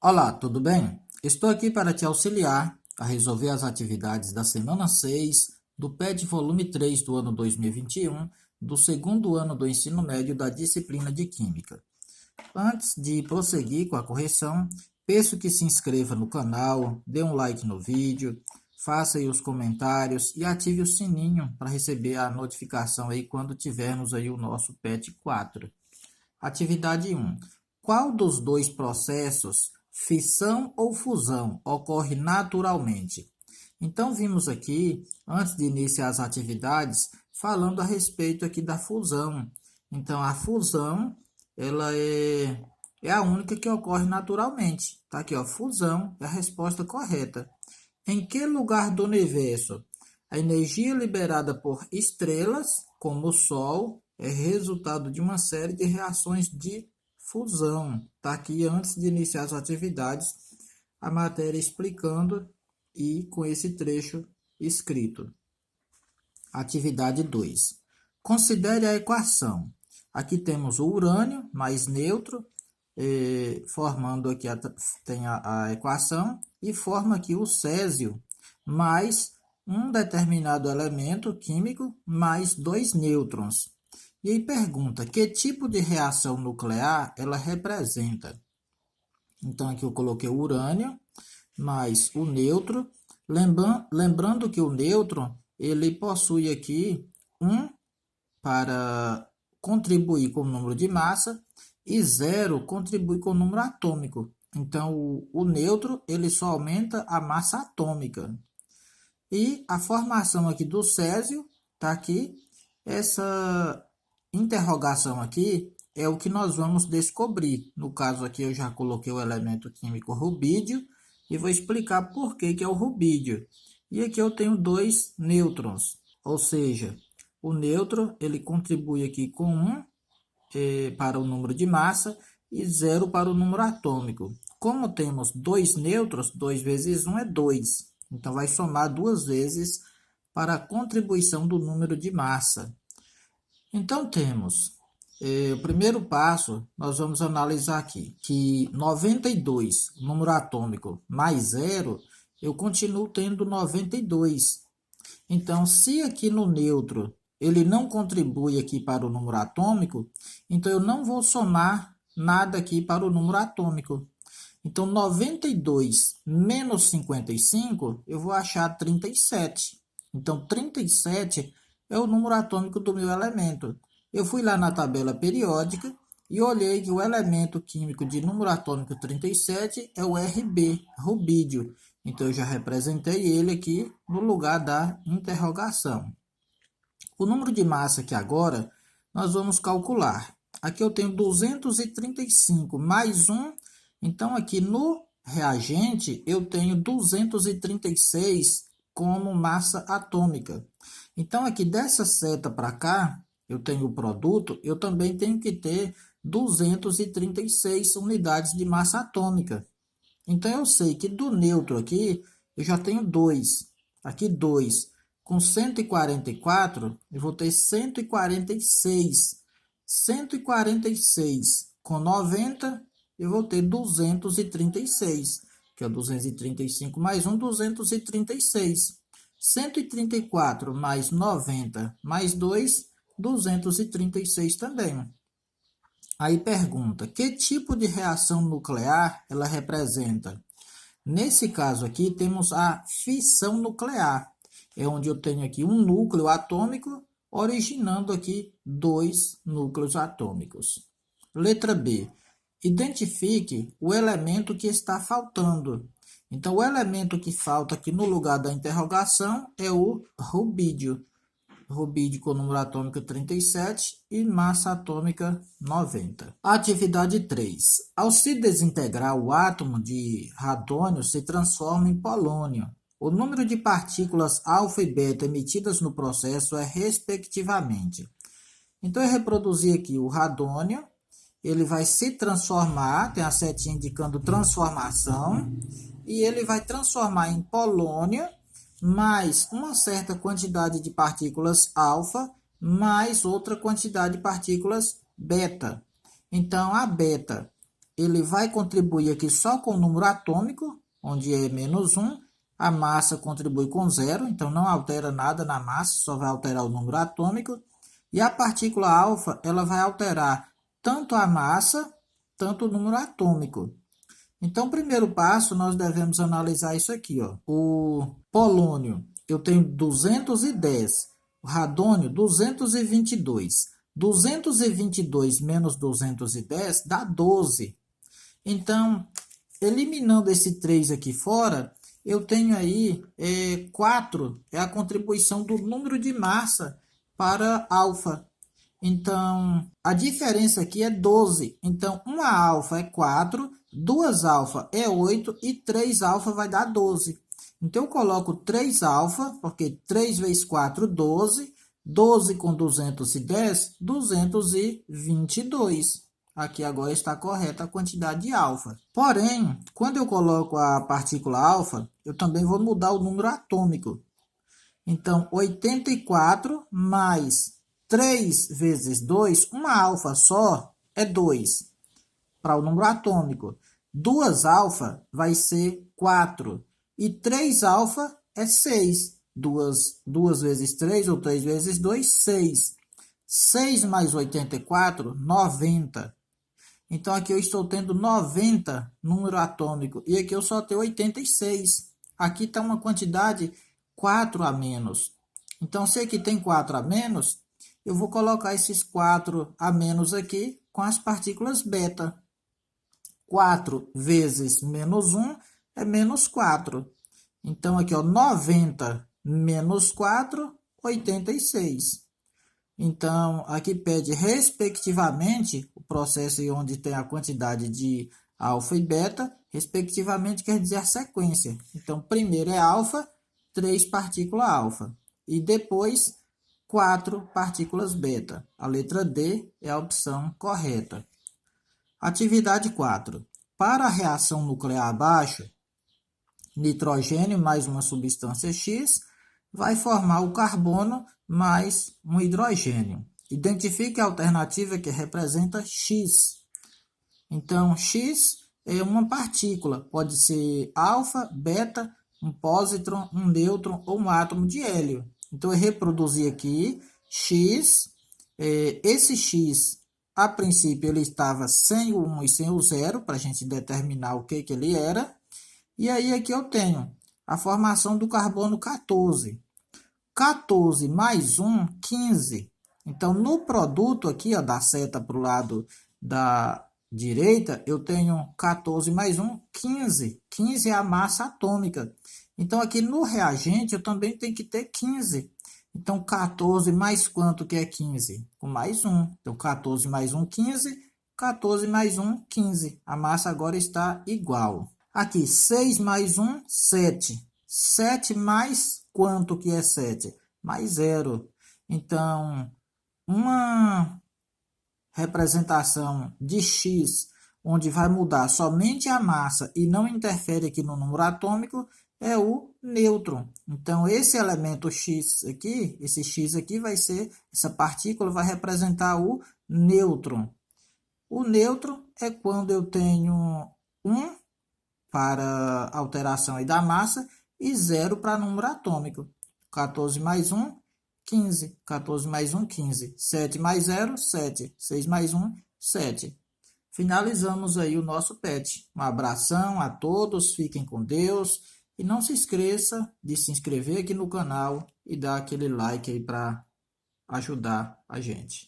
Olá, tudo bem? Estou aqui para te auxiliar a resolver as atividades da semana 6 do PET volume 3 do ano 2021, do segundo ano do ensino médio da disciplina de Química. Antes de prosseguir com a correção, peço que se inscreva no canal, dê um like no vídeo, faça aí os comentários e ative o sininho para receber a notificação aí quando tivermos aí o nosso PET 4. Atividade 1. Qual dos dois processos, fissão ou fusão, ocorre naturalmente? Então, vimos aqui, antes de iniciar as atividades, falando a respeito aqui da fusão. Então, a fusão, ela é a única que ocorre naturalmente. Tá aqui, ó, fusão é a resposta correta. Em que lugar do universo a energia liberada por estrelas, como o Sol, é resultado de uma série de reações de fusão? Está aqui antes de iniciar as atividades, a matéria explicando e com esse trecho escrito. Atividade 2. Considere a equação. Aqui temos o urânio mais neutro, formando aqui tem a equação, e forma aqui o césio mais um determinado elemento químico mais dois nêutrons. E aí pergunta, que tipo de reação nuclear ela representa? Então aqui eu coloquei o urânio mais o nêutron, lembrando que o nêutron ele possui aqui um para contribuir com o número de massa e zero contribui com o número atômico. Então, o nêutron ele só aumenta a massa atômica. E a formação aqui do césio, tá aqui, essa interrogação aqui é o que nós vamos descobrir. No caso aqui eu já coloquei o elemento químico rubídio e vou explicar por que é o rubídio. E aqui eu tenho dois nêutrons, ou seja, o nêutron ele contribui aqui com 1 para o número de massa e 0 para o número atômico. Como temos dois nêutrons, 2 vezes 1 é 2. Então, vai somar duas vezes para a contribuição do número de massa. Então, temos o primeiro passo, nós vamos analisar aqui, que 92, número atômico, mais 0, eu continuo tendo 92. Então, se aqui no neutro ele não contribui aqui para o número atômico, então eu não vou somar nada aqui para o número atômico. Então, 92 menos 55, eu vou achar 37. Então, 37 é o número atômico do meu elemento. Eu fui lá na tabela periódica e olhei que o elemento químico de número atômico 37 é o Rb, rubídio. Então, eu já representei ele aqui no lugar da interrogação. O número de massa aqui agora, nós vamos calcular. Aqui eu tenho 235 mais 1. Então, aqui no reagente, eu tenho 236 como massa atômica. Então, aqui dessa seta para cá, eu tenho o produto, eu também tenho que ter 236 unidades de massa atômica. Então, eu sei que do neutro aqui, eu já tenho 2. Aqui 2. Com 144, eu vou ter 146. 146 com 90, eu vou ter 236, que é 235 mais 1, 236. 134 mais 90 mais 2, 236 também. Aí pergunta, que tipo de reação nuclear ela representa? Nesse caso aqui, temos a fissão nuclear. É onde eu tenho aqui um núcleo atômico, originando aqui dois núcleos atômicos. Letra B. Identifique o elemento que está faltando. Então, o elemento que falta aqui no lugar da interrogação é o rubídio. Rubídio com número atômico 37 e massa atômica 90. Atividade 3. Ao se desintegrar, o átomo de radônio se transforma em polônio. O número de partículas alfa e beta emitidas no processo é respectivamente. Então, eu reproduzi aqui o radônio, ele vai se transformar, tem a setinha indicando transformação, e ele vai transformar em polônio, mais uma certa quantidade de partículas alfa, mais outra quantidade de partículas beta. Então, a beta, ele vai contribuir aqui só com o número atômico, onde é -1. A massa contribui com 0, então não altera nada na massa, só vai alterar o número atômico. E a partícula alfa, ela vai alterar tanto a massa, tanto o número atômico. Então, primeiro passo, nós devemos analisar isso aqui, ó. O polônio, eu tenho 210. O radônio, 222. 222 menos 210 dá 12. Então, eliminando esse 3 aqui fora, eu tenho aí 4, é a contribuição do número de massa para alfa. Então, a diferença aqui é 12. Então, uma alfa é 4, 2 alfa é 8 e 3 alfa vai dar 12. Então, eu coloco 3 alfa, porque 3 vezes 4, 12. 12 com 210, 222. Aqui agora está correta a quantidade de alfa. Porém, quando eu coloco a partícula alfa, eu também vou mudar o número atômico. Então, 84 mais 3 vezes 2, uma alfa só é 2, para o número atômico. 2 alfa vai ser 4, e 3 alfa é 6. 2 vezes 3, ou 3 vezes 2, 6. 6 mais 84, 90. Então, aqui eu estou tendo 90 número atômico, e aqui eu só tenho 86. Aqui está uma quantidade 4 a menos. Então, se aqui tem 4 a menos, eu vou colocar esses 4 a menos aqui com as partículas beta. 4 vezes menos 1 é menos 4. Então, aqui, ó, 90 menos 4, 86. Então, aqui pede, respectivamente, o processo onde tem a quantidade de alfa e beta, respectivamente quer dizer a sequência. Então, primeiro é alfa, 3 partículas alfa. E depois, 4 partículas beta. A letra D é a opção correta. Atividade 4. Para a reação nuclear abaixo, nitrogênio mais uma substância X vai formar o carbono mais um hidrogênio. Identifique a alternativa que representa X. Então, X é uma partícula, pode ser alfa, beta, um pósitron, um nêutron ou um átomo de hélio. Então, eu reproduzi aqui X. Esse X, a princípio, ele estava sem o 1 e sem o 0, para a gente determinar o que ele era. E aí, aqui eu tenho a formação do carbono 14. 14 mais 1, 15. Então, no produto aqui, ó, da seta para o lado da direita, eu tenho 14 mais 1, 15. 15 é a massa atômica. Então, aqui no reagente, eu também tenho que ter 15. Então, 14 mais quanto que é 15? Com mais 1. Então, 14 mais 1, 15. 14 mais 1, 15. A massa agora está igual. Aqui, 6 mais 1, 7. 7 mais quanto que é 7? Mais 0. Então, uma representação de X, onde vai mudar somente a massa e não interfere aqui no número atômico, é o nêutron. Então, esse elemento X aqui, esse X aqui vai ser, essa partícula vai representar o nêutron. O nêutron é quando eu tenho 1 para alteração aí da massa e 0 para número atômico. 14 mais 1, 15. 14 mais 1, 15. 7 mais 0, 7. 6 mais 1, 7. Finalizamos aí o nosso PET. Um abração a todos, fiquem com Deus. E não se esqueça de se inscrever aqui no canal e dar aquele like aí para ajudar a gente.